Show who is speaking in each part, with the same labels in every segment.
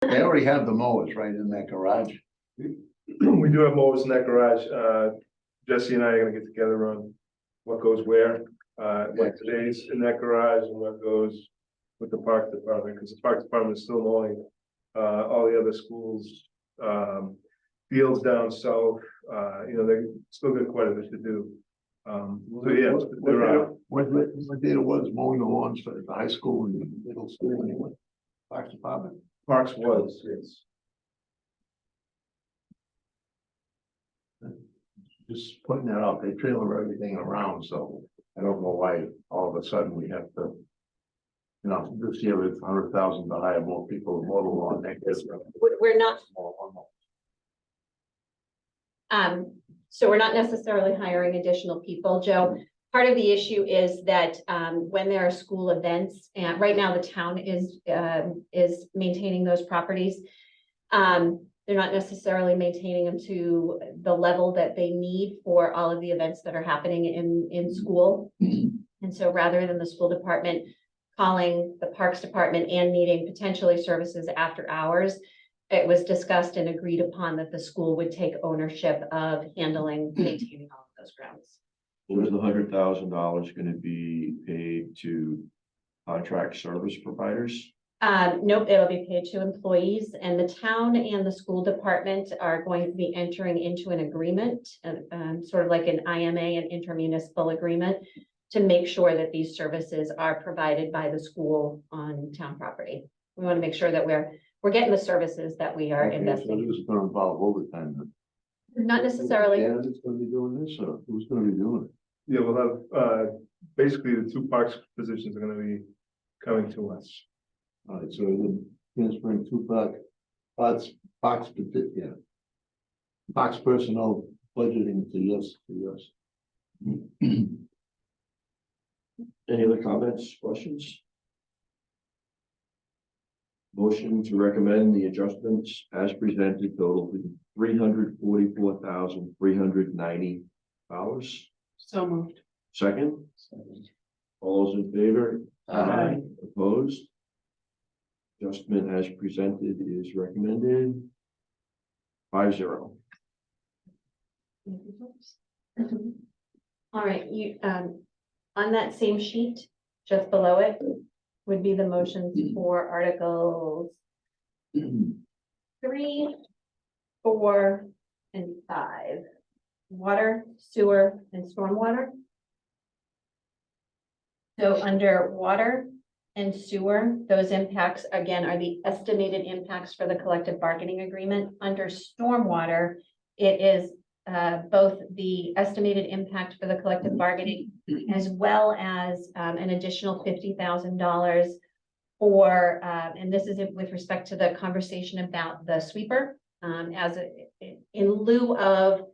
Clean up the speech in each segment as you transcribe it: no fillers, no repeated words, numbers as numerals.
Speaker 1: They already have the mowers right in that garage.
Speaker 2: We do have mowers in that garage. Jesse and I are gonna get together on what goes where, what stays in that garage and what goes with the park department, because the park department is still mowing all the other schools, fields down south. They still got quite a bit to do. So yeah,
Speaker 1: What data was mowing the lawns for the high school and the middle school anyway? Parks department.
Speaker 2: Parks was, yes.
Speaker 1: Just putting that out, they trailer everything around, so I don't know why all of a sudden we have to. This year it's 100,000 to hire more people to mow the lawn next year.
Speaker 3: We're not, so we're not necessarily hiring additional people, Joe. Part of the issue is that when there are school events, and right now the town is maintaining those properties. They're not necessarily maintaining them to the level that they need for all of the events that are happening in school. And so rather than the school department calling the parks department and needing potentially services after hours, it was discussed and agreed upon that the school would take ownership of handling, maintaining all of those grounds.
Speaker 4: Was the $100,000 going to be paid to contract service providers?
Speaker 3: Nope, it'll be paid to employees, and the town and the school department are going to be entering into an agreement, sort of like an IMA, an intermunicipal agreement, to make sure that these services are provided by the school on town property. We want to make sure that we're getting the services that we are investing.
Speaker 1: So this is going to involve overtime then.
Speaker 3: Not necessarily.
Speaker 1: Yeah, it's going to be doing this, or who's going to be doing it?
Speaker 2: Yeah, we'll have, basically the two parks positions are gonna be coming to us.
Speaker 1: All right, so then transferring two parks personnel budgeting to yes.
Speaker 4: Any other comments, questions? Motion to recommend the adjustments as presented totaling $344,390.
Speaker 5: So moved.
Speaker 4: Second? All those in favor?
Speaker 5: Aye.
Speaker 4: Opposed? Adjustment as presented is recommended. 5-0.
Speaker 3: All right, you, on that same sheet, just below it, would be the motions for articles 3, 4, and 5. Water, sewer, and stormwater. So under water and sewer, those impacts again are the estimated impacts for the collective bargaining agreement. Under stormwater, it is both the estimated impact for the collective bargaining as well as an additional $50,000 for, and this is with respect to the conversation about the sweeper, in lieu of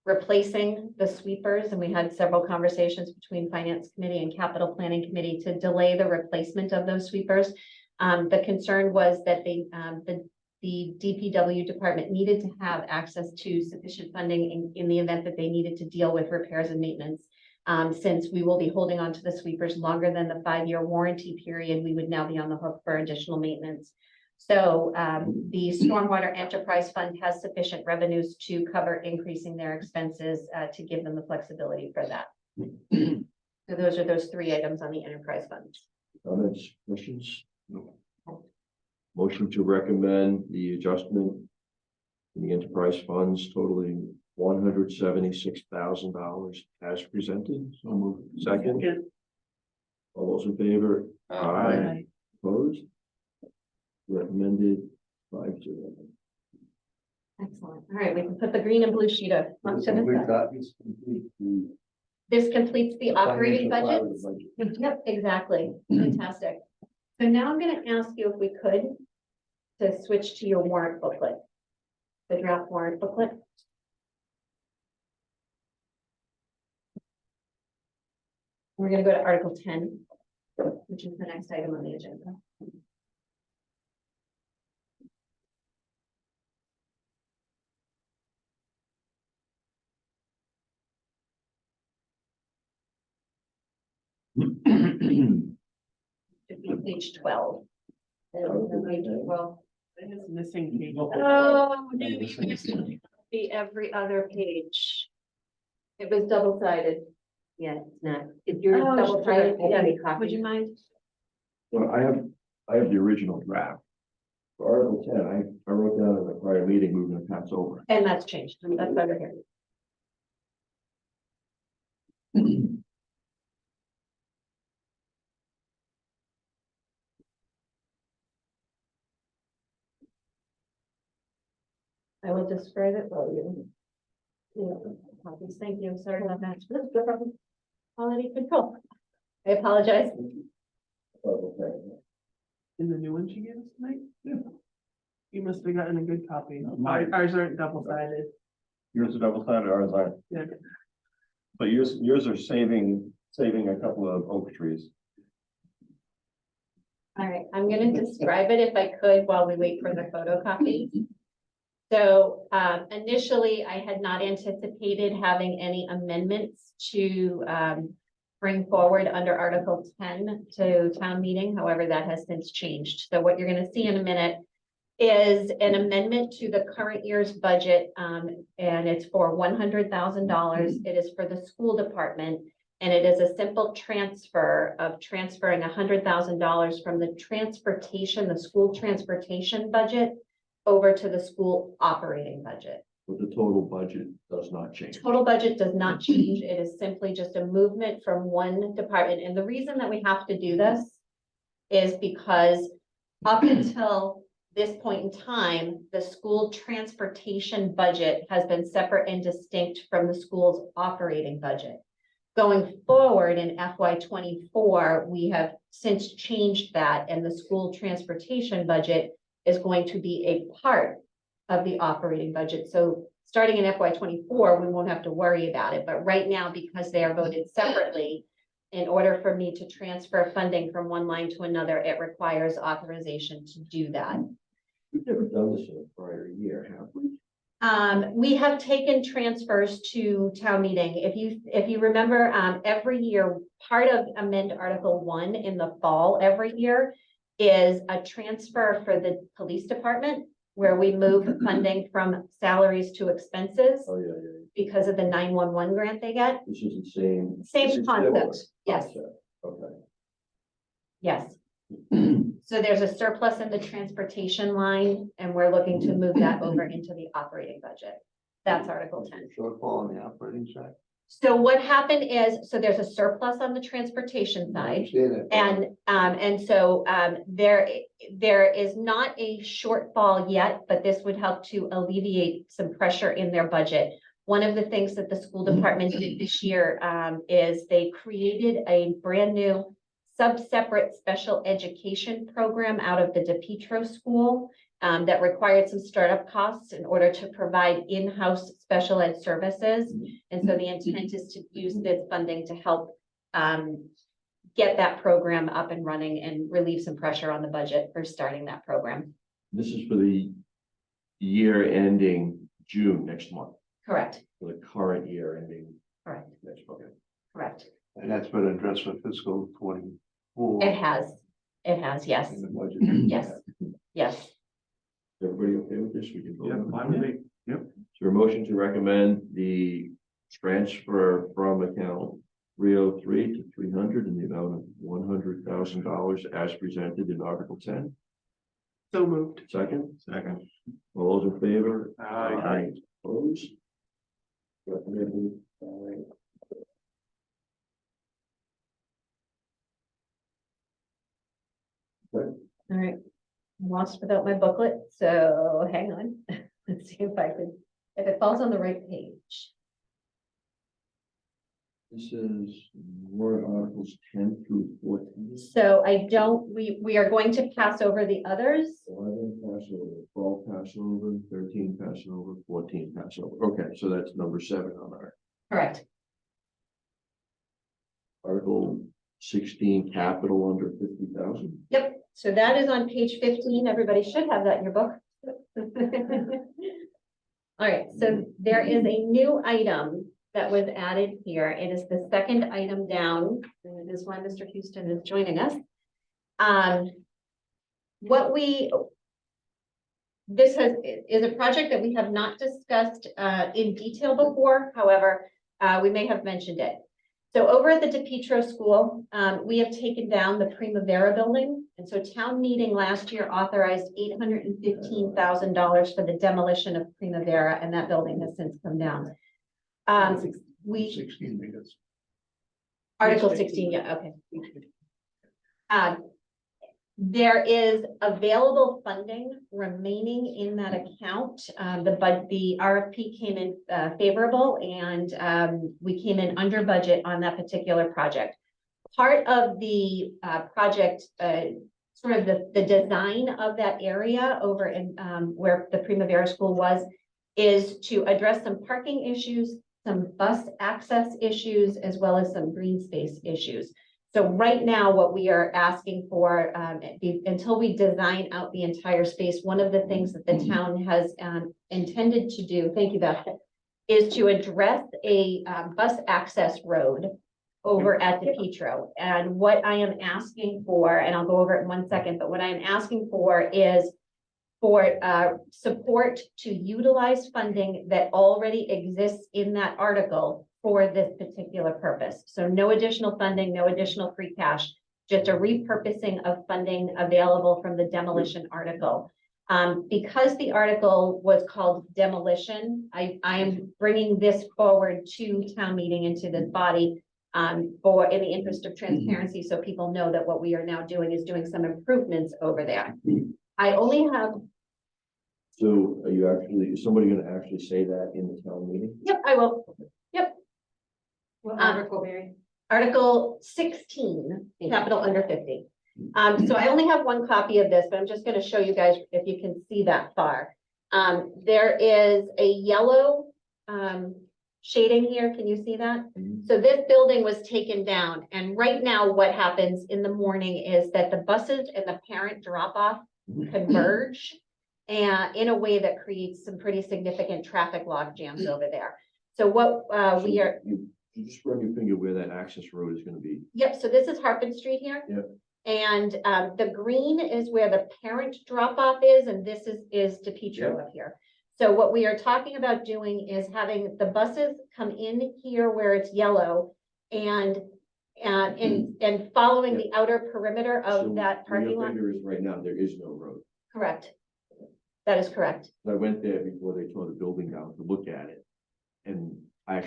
Speaker 3: replacing the sweepers, and we had several conversations between Finance Committee and Capital Planning Committee to delay the replacement of those sweepers. The concern was that the DPW department needed to have access to sufficient funding in the event that they needed to deal with repairs and maintenance. Since we will be holding on to the sweepers longer than the 5-year warranty period, we would now be on the hook for additional maintenance. So the Stormwater Enterprise Fund has sufficient revenues to cover increasing their expenses to give them the flexibility for that. So those are those 3 items on the enterprise fund.
Speaker 4: Comments, questions? No. Motion to recommend the adjustment in the enterprise funds totaling $176,000 as presented. So moved. Second. All those in favor?
Speaker 5: Aye.
Speaker 4: Opposed? Recommended 5-0.
Speaker 3: Excellent. All right, we can put the green and blue sheet up.
Speaker 1: This
Speaker 3: onto the side.
Speaker 1: complete the
Speaker 3: This completes the operating
Speaker 1: financial part
Speaker 3: budget.
Speaker 1: of the budget.
Speaker 3: Yep, exactly. Fantastic. So now I'm going to ask you if we could to switch to your warrant booklet, the draft warrant booklet. We're going to go to Article 10, which is the next item on the agenda. Should be page 12. Page 12.
Speaker 5: It's missing page.
Speaker 3: Oh, no, the every other page. It was double-sided.
Speaker 6: Yeah, it's not. If you're
Speaker 3: Oh,
Speaker 6: double-sided,
Speaker 3: sure.
Speaker 6: yeah,
Speaker 3: Yeah.
Speaker 6: copy.
Speaker 3: Would you mind?
Speaker 4: Well, I have the original draft. For Article 10, I wrote down in the prior meeting, we were gonna pass over.
Speaker 3: And that's changed. That's over here. I will describe it for you. Yeah, copies. Thank you. Sorry about that. No problem. Quality control. I apologize.
Speaker 4: Okay.
Speaker 5: In the new one she gave us tonight?
Speaker 1: Yeah.
Speaker 5: You must have gotten a good copy.
Speaker 1: Mine.
Speaker 5: Ours aren't double-sided.
Speaker 7: Yours are double sided, ours aren't.
Speaker 5: Yeah.
Speaker 7: But yours are saving a couple of oak trees.
Speaker 3: All right, I'm gonna describe it if I could while we wait for the photocopy. So initially, I had not anticipated having any amendments to bring forward under Article 10 to town meeting. However, that has since changed. So what you're gonna see in a minute is an amendment to the current year's budget, and it's for $100,000. It is for the school department, and it is a simple transfer of transferring $100,000 from the transportation, the school transportation budget over to the school operating budget.
Speaker 4: But the total budget does not change.
Speaker 3: Total budget does not change. It is simply just a movement from one department. And the reason that we have to do this is because up until this point in time, the school transportation budget has been separate and distinct from the school's operating budget. Going forward in FY 24, we have since changed that, and the school transportation budget is going to be a part of the operating budget. So starting in FY 24, we won't have to worry about it. But right now, because they are voted separately, in order for me to transfer funding from one line to another, it requires authorization to do that.
Speaker 4: We've never done this in a prior year, have we?
Speaker 3: We have taken transfers to town meeting. If you remember, every year, part of amend Article 1 in the fall every year is a transfer for the police department, where we move funding from salaries to expenses
Speaker 4: Oh, yeah.
Speaker 3: because of the 911 grant they get.
Speaker 4: This is the same.
Speaker 3: Same
Speaker 4: this is similar
Speaker 3: concept, yes.
Speaker 4: concept. Okay.
Speaker 3: Yes. So there's a surplus in the transportation line, and we're looking to move that over into the operating budget. That's Article 10.
Speaker 1: Shortfall on the operating side.
Speaker 3: So what happened is, so there's a surplus on the transportation
Speaker 1: I
Speaker 3: side.
Speaker 1: understand that, but
Speaker 3: And so there is not a shortfall yet, but this would help to alleviate some pressure in their budget. One of the things that the school department did this year is they created a brand new sub-separate special education program out of the DePietro School that required some startup costs in order to provide in-house special ed services. And so the intent is to use this funding to help get that program up and running and relieve some pressure on the budget for starting that program.
Speaker 4: This is for the year ending June next month,
Speaker 3: Correct,
Speaker 4: for the current year ending
Speaker 3: correct,
Speaker 4: next, okay.
Speaker 3: correct.
Speaker 1: and that's been addressed for fiscal 24.
Speaker 3: It has, yes,
Speaker 1: In the budget.
Speaker 3: yes, yes.
Speaker 4: Everybody okay with this? We can vote.
Speaker 7: Yeah,
Speaker 4: on it.
Speaker 7: fine with me. Yep.
Speaker 4: Is there a motion to recommend the transfer from account 303 to 300 in the amount of $100,000 as presented in Article 10?
Speaker 5: So moved.
Speaker 7: Second.
Speaker 4: All those in favor?
Speaker 7: Aye.
Speaker 4: Opposed? Recommended by
Speaker 3: All right, I'm lost without my booklet, so hang on. Let's see if if it falls on the right page.
Speaker 4: This is warrant articles 10 through 14.
Speaker 3: So we are going to pass over the others.
Speaker 4: 11 pass over, 12 pass over, 13 pass over, 14 pass over. Okay, so that's number 7 on our
Speaker 3: Correct.
Speaker 4: article 16 capital under 50,000.
Speaker 3: Yep, so that is on page 15. Everybody should have that in your book. All right, so there is a new item that was added here. It is the second item down, and it is why Mr. Houston is joining us. this is a project that we have not discussed in detail before. However, we may have mentioned it. So over at the DePietro School, we have taken down the Primavera building. And so town meeting last year authorized $815,000 for the demolition of Primavera, and that building has since come down. We,
Speaker 1: 16 because.
Speaker 3: Article 16, yeah, okay. There is available funding remaining in that account. The RFP came in favorable, and we came in under budget on that particular project. Part of the project, sort of the design of that area over in where the Primavera School was, is to address some parking issues, some bus access issues, as well as some green space issues. So right now, what we are asking for, until we design out the entire space, one of the things that the town has intended to do, thank you, Beth, is to address a bus access road over at DePietro. And what I am asking for, and I'll go over it in 1 second, but what I am asking for is for support to utilize funding that already exists in that article for this particular purpose. So no additional funding, no additional free cash, just a repurposing of funding available from the demolition article. Because the article was called demolition, I am bringing this forward to town meeting and to this body for in the interest of transparency, so people know that what we are now doing is doing some improvements over there. I only have.
Speaker 4: So are you actually, is somebody gonna actually say that in the town meeting?
Speaker 3: Yep, I will. Yep.
Speaker 6: What article, Mary?
Speaker 3: Article 16, capital under 50. So I only have one copy of this, but I'm just going to show you guys if you can see that far. There is a yellow shading here. Can you see that? So this building was taken down, and right now what happens in the morning is that the buses and the parent drop-off converge and in a way that creates some pretty significant traffic log jams over there. So what we are.
Speaker 4: You just run your finger where that access road is gonna be.
Speaker 3: Yep, so this is Harpin Street here.
Speaker 4: Yep.
Speaker 3: And the green is where the parent drop-off is, and this is DePietro up here. So what we are talking about doing is having the buses come in here where it's yellow and following the outer perimeter
Speaker 4: So
Speaker 3: of that
Speaker 4: where
Speaker 3: parking
Speaker 4: your
Speaker 3: lot.
Speaker 4: finger is right now, there is no road.
Speaker 3: Correct. That is correct.
Speaker 4: I went there before they tore the building down to look at it. And I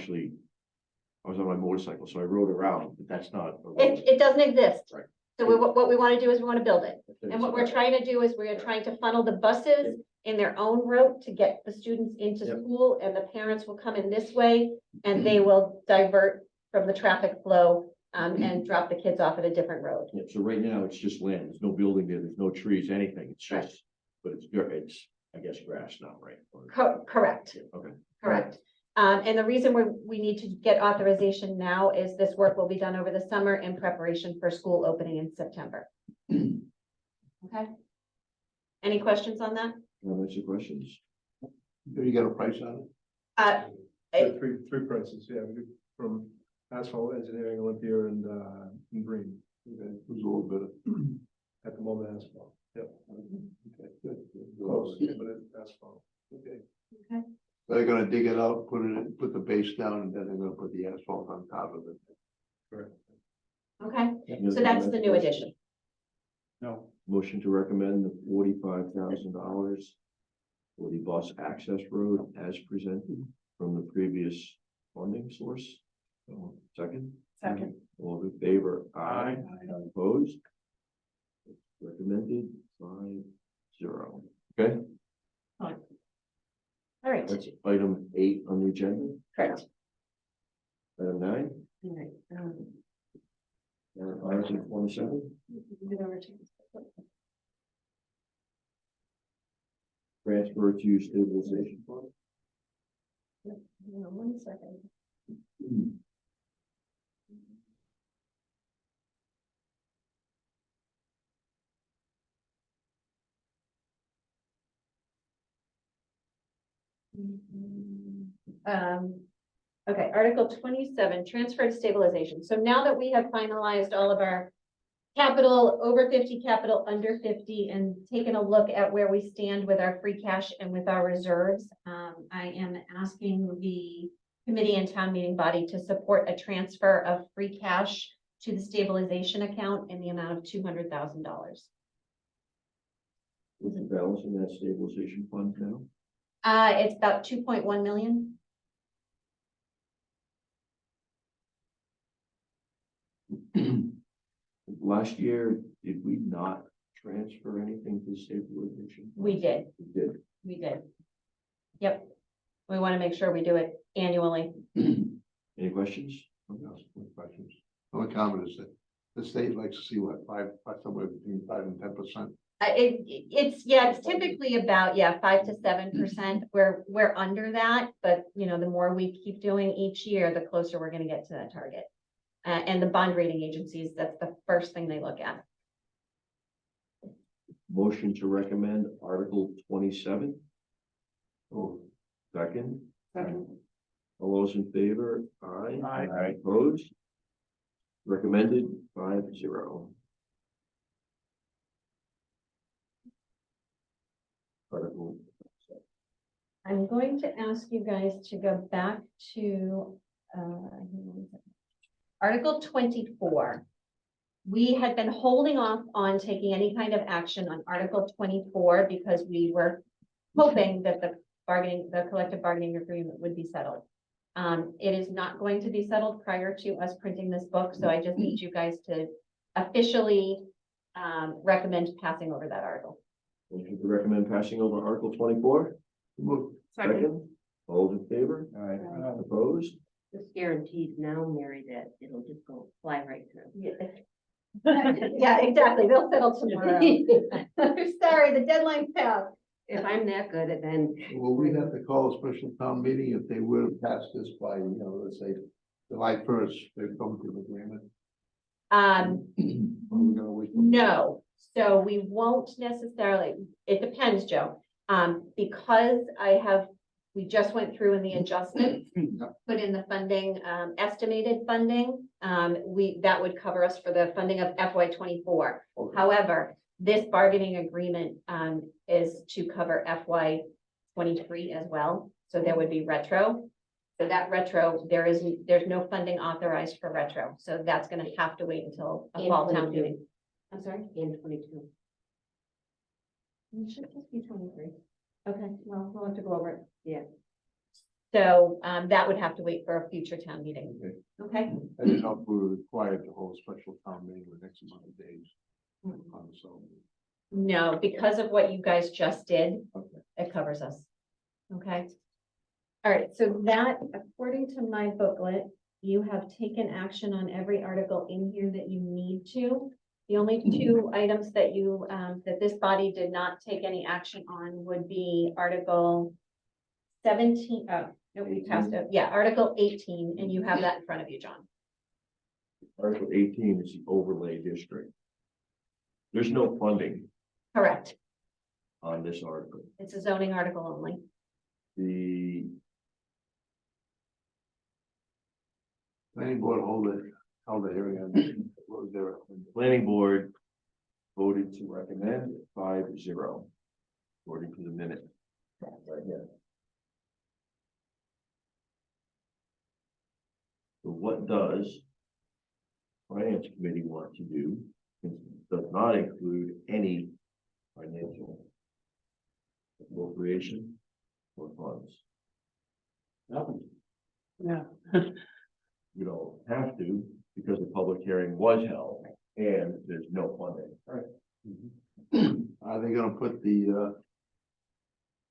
Speaker 4: was on my motorcycle, so I rode around, but that's not a road.
Speaker 3: It doesn't exist.
Speaker 4: Right.
Speaker 3: So what we want to do is we want to build it. And what we're trying to do is we are trying to funnel the buses in their own route to get the students into
Speaker 4: Yep.
Speaker 3: school, and the parents will come in this way and they will divert from the traffic flow and drop the kids off at a different road.
Speaker 4: Yeah, so right now, it's just land, there's no building there, there's no trees, anything, it's
Speaker 3: Correct.
Speaker 4: just, but it's, I guess, grass now, right? Or-
Speaker 3: Correct,
Speaker 4: Okay.
Speaker 3: correct. And the reason we need to get authorization now is this work will be done over the summer in preparation for school opening in September. Okay. Any questions on that?
Speaker 4: No, that's your questions.
Speaker 1: Do you get a price on
Speaker 2: So three prices, yeah, we did from Asphalt Engineering, Olympia, and Green,
Speaker 1: it? Okay, it was a little bit.
Speaker 2: at the moment asphalt, yep,
Speaker 1: Okay, good.
Speaker 2: close, but it's asphalt.
Speaker 1: Okay.
Speaker 3: Okay.
Speaker 1: They're gonna dig it out, put the base down, and then they're gonna put the asphalt on top of it.
Speaker 2: Correct.
Speaker 3: Okay,
Speaker 4: Yeah,
Speaker 3: so that's the new addition.
Speaker 1: No.
Speaker 4: Motion to recommend the $45,000 for the bus access road as presented from the previous funding source. Second?
Speaker 5: Second.
Speaker 4: All in favor?
Speaker 2: Aye.
Speaker 4: Opposed? Recommended 5-0. Okay,
Speaker 3: All right,
Speaker 4: that's item 8 on the agenda.
Speaker 3: correct.
Speaker 4: Item 9,
Speaker 6: All right,
Speaker 4: Article 27, transfer to stabilization fund.
Speaker 3: Hang on 1 second. Okay, Article 27, transfer to stabilization. So now that we have finalized all of our capital over 50, capital under 50, and taking a look at where we stand with our free cash and with our reserves. I am asking the committee and town meeting body to support a transfer of free cash to the stabilization account in the amount of $200,000.
Speaker 4: What's the balance in that stabilization fund now?
Speaker 3: It's about 2.1 million.
Speaker 4: Last year, did we not transfer anything to stabilization?
Speaker 3: We did.
Speaker 4: We did.
Speaker 3: We did. Yep. We want to make sure we do it annually.
Speaker 4: Any questions?
Speaker 1: Questions. Only comment is that the state likes to see what, somewhere between 5 and 10%.
Speaker 3: It's typically about, 5 to 7%. We're under that, but the more we keep doing each year, the closer we're going to get to that target. And the bond rating agencies, that's the first thing they look at.
Speaker 4: Motion to recommend Article 27.
Speaker 1: Oh,
Speaker 4: Second,
Speaker 5: Second.
Speaker 4: all those in favor? Aye.
Speaker 1: Aye.
Speaker 4: Opposed? Recommended 5-0. Article.
Speaker 3: I'm going to ask you guys to go back to Article 24. We had been holding off on taking any kind of action on Article 24 because we were hoping that the collective bargaining agreement would be settled. It is not going to be settled prior to us printing this book, so I just need you guys to officially recommend passing over that article.
Speaker 4: Motion to recommend passing over Article 24.
Speaker 1: Move.
Speaker 5: Second.
Speaker 4: All those in favor?
Speaker 1: Aye.
Speaker 4: Opposed?
Speaker 6: It's guaranteed now, Mary, that it'll just go fly right through.
Speaker 3: Yeah, exactly. They'll settle tomorrow. Sorry, the deadline's passed.
Speaker 6: If I'm that good at then.
Speaker 1: Will we have to call a special town meeting if they were to pass this by, let's say, July 1st, they come to an agreement? Or we gonna wait till-
Speaker 3: No, so we won't necessarily, it depends, Joe. Because we just went through in the adjustment, put in the funding, estimated funding. That would cover us for the funding of FY 24.
Speaker 1: Okay.
Speaker 3: However, this bargaining agreement, is to cover FY 23 as well. So there would be retro. So that retro, there's no funding authorized for retro. So that's gonna have to wait until a
Speaker 6: And
Speaker 3: fall town
Speaker 6: 22.
Speaker 3: meeting. I'm sorry?
Speaker 6: In 22.
Speaker 3: It should just be 23. Okay, well, we'll have to go over it.
Speaker 6: Yeah.
Speaker 3: So, that would have to wait for a future town meeting.
Speaker 1: Okay.
Speaker 3: Okay?
Speaker 1: I didn't know if we were required to hold a special town meeting the next amount of days. On the zone.
Speaker 3: No, because of what you guys just did,
Speaker 1: Okay.
Speaker 3: it covers us. Okay? All right, so that, according to my booklet, you have taken action on every article in here that you need to. The only two items that that this body did not take any action on would be Article 17, no, we passed it. Yeah, Article 18, and you have that in front of you, John.
Speaker 4: Article 18 is the overlay district. There's no funding
Speaker 3: Correct.
Speaker 4: on this article.
Speaker 3: It's a zoning article only.
Speaker 4: The
Speaker 1: Planning board held a hearing on this. What was their?
Speaker 4: planning board voted to recommend 5-0, according to the minute. Right here. So what does finance committee want to do? It does not include any financial appropriation or funds.
Speaker 1: Nothing.
Speaker 5: Yeah.
Speaker 4: You don't have to, because the public hearing was held and there's no funding.
Speaker 1: Are they gonna put the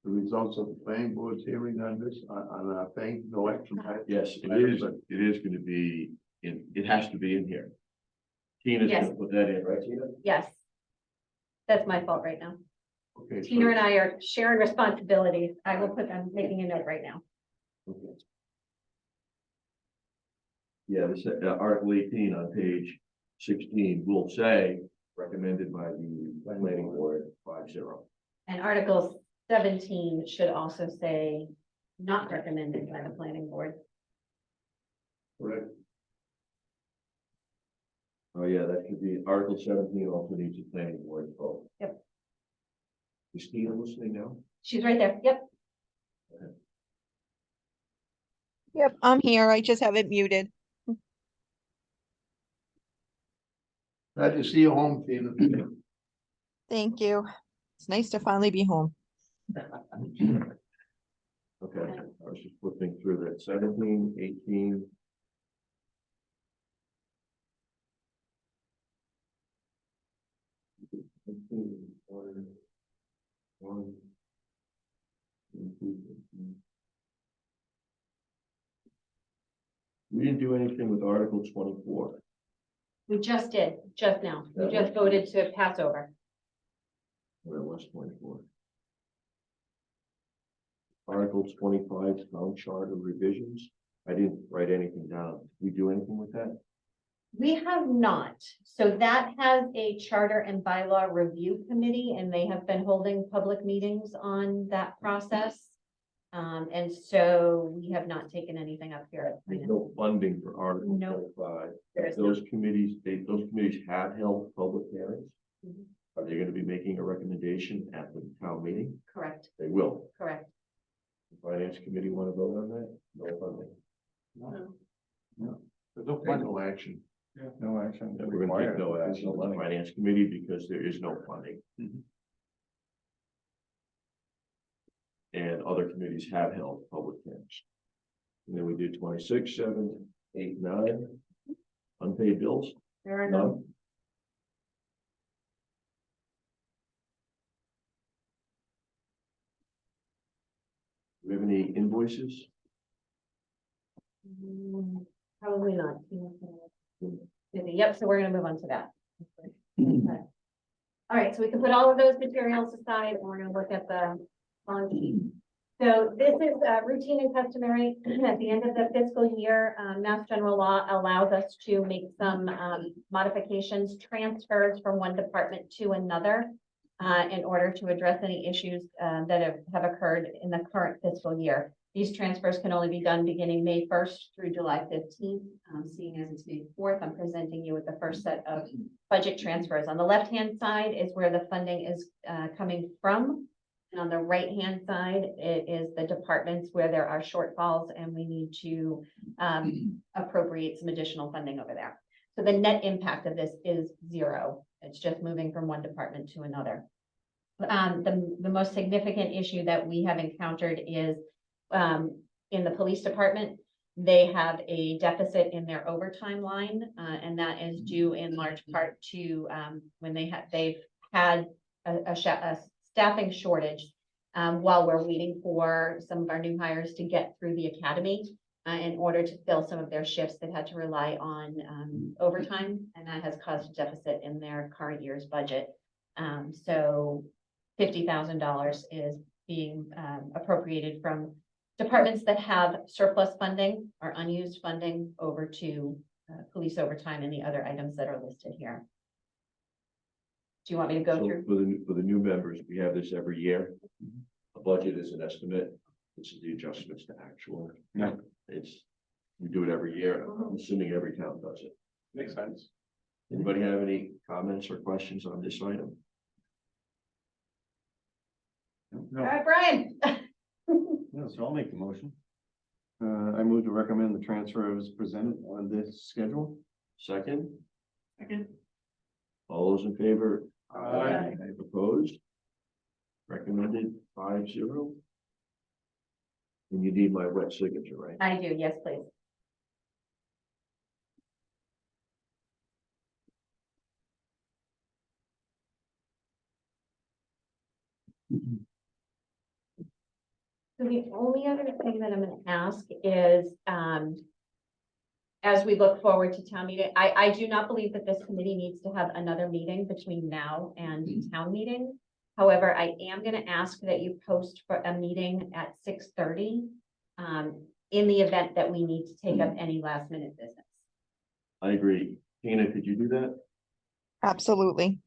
Speaker 1: results of the planning board's hearing on this, on our thing, no action?
Speaker 4: Yes, it is going to be it has to be in here. Tina's
Speaker 3: Yes.
Speaker 4: gonna put that in, right, Tina?
Speaker 3: Yes. That's my fault right now.
Speaker 1: Okay.
Speaker 3: Tina and I are sharing responsibilities. I'm making a note right now.
Speaker 4: Okay. Yeah, this Article 18 on page 16 will say recommended by the planning board 5-0.
Speaker 3: And Article 17 should also say not recommended by the planning board.
Speaker 1: Correct.
Speaker 4: Oh, yeah, that could be Article 17 also needs a planning board vote.
Speaker 3: Yep.
Speaker 4: Is Tina listening now?
Speaker 3: She's right there. Yep.
Speaker 8: Yep, I'm here. I just have it muted.
Speaker 1: Glad to see you home, Tina.
Speaker 8: Thank you. It's nice to finally be home.
Speaker 4: Okay, I was just flipping through that, 17, 18. We didn't do anything with Article 24.
Speaker 3: We just did, just now. We
Speaker 4: That
Speaker 3: just voted to pass over.
Speaker 4: Where was 24? Article 25, town charter revisions. I didn't write anything down. Did we do anything with that?
Speaker 3: We have not. So that has a charter and bylaw review committee, and they have been holding public meetings on that process. And so we have not taken anything up here.
Speaker 4: There's no funding for Article
Speaker 3: No.
Speaker 4: 25.
Speaker 3: There is
Speaker 4: Those committees, those committees have held public hearings.
Speaker 3: Mhm.
Speaker 4: Are they going to be making a recommendation at the town meeting?
Speaker 3: Correct,
Speaker 4: They will.
Speaker 3: correct.
Speaker 4: The finance committee want to vote on that? No funding.
Speaker 1: There's no final action.
Speaker 7: No action.
Speaker 4: And we're going to take no action on the finance committee because there is no funding.
Speaker 1: Mhm.
Speaker 4: And other committees have held public hearings. And then we did 26, 7, 8, 9. Unpaid bills,
Speaker 3: There are no.
Speaker 4: none. Do we have any invoices?
Speaker 3: Probably not. Yep, so we're gonna move on to that. Okay. All right, so we can put all of those materials aside and we're gonna look at the bond. So this is routine and customary at the end of the fiscal year. Mass General Law allows us to make some modifications, transfers from one department to another in order to address any issues that have occurred in the current fiscal year. These transfers can only be done beginning May 1st through July 15th. Seeing as it's May 4th, I'm presenting you with the first set of budget transfers. On the left-hand side is where the funding is coming from. And on the right-hand side, it is the departments where there are shortfalls and we need to appropriate some additional funding over there. So the net impact of this is zero. It's just moving from one department to another. The most significant issue that we have encountered is in the police department. They have a deficit in their overtime line, and that is due in large part to when they've had a staffing shortage while we're waiting for some of our new hires to get through the academy in order to fill some of their shifts that had to rely on overtime, and that has caused a deficit in their current year's budget. So $50,000 is being appropriated from departments that have surplus funding or unused funding over to police overtime and the other items that are listed here. Do you want me to go
Speaker 4: So
Speaker 3: through?
Speaker 4: for the new members, we have this every year. A budget is an estimate. This is the adjustments to actual.
Speaker 7: Yeah.
Speaker 4: We do it every year. I'm assuming every town does it.
Speaker 2: Makes sense.
Speaker 4: Anybody have any comments or questions on this item?
Speaker 3: All
Speaker 7: No,
Speaker 3: right, Brian.
Speaker 7: no, so I'll make the motion. I move to recommend the transfer as presented on this schedule.
Speaker 4: Second,
Speaker 5: Second.
Speaker 4: all those in favor?
Speaker 2: Aye.
Speaker 4: Opposed? Recommended 5-0. And you need my wet signature, right?
Speaker 3: I do, yes, please. So the only other thing that I'm gonna ask is, as we look forward to town meeting, I do not believe that this committee needs to have another meeting between now and town meeting. However, I am gonna ask that you post for a meeting at 6:30, in the event that we need to take up any last minute business.
Speaker 4: I agree. Tina, could you do that?
Speaker 8: Absolutely.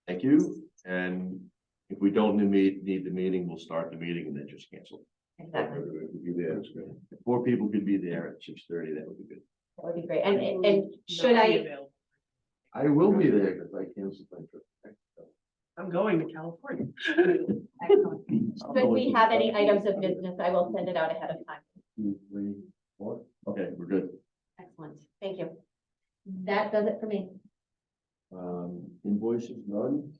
Speaker 4: Thank you. And if we don't need the meeting, we'll start the meeting and then just cancel.
Speaker 3: Exactly,
Speaker 4: Everybody could be there. If 4 people could be there at 6:30, that would be good.
Speaker 3: that would be great. And should I,
Speaker 1: I will be there because I canceled my trip.
Speaker 5: I'm going to California.
Speaker 3: Excellent. Should we have any items of business, I will send it out ahead of time.
Speaker 4: 2, 3, 4. Okay, we're good.
Speaker 3: Excellent, thank you. That does it for me.
Speaker 4: Invoices, none.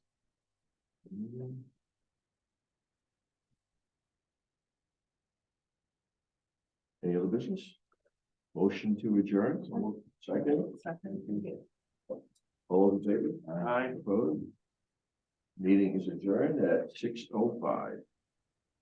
Speaker 4: Any other business? Motion to adjourn, second,
Speaker 5: Second.
Speaker 4: all in favor?
Speaker 2: Aye.
Speaker 4: Opposed? Meeting is adjourned at 6:05.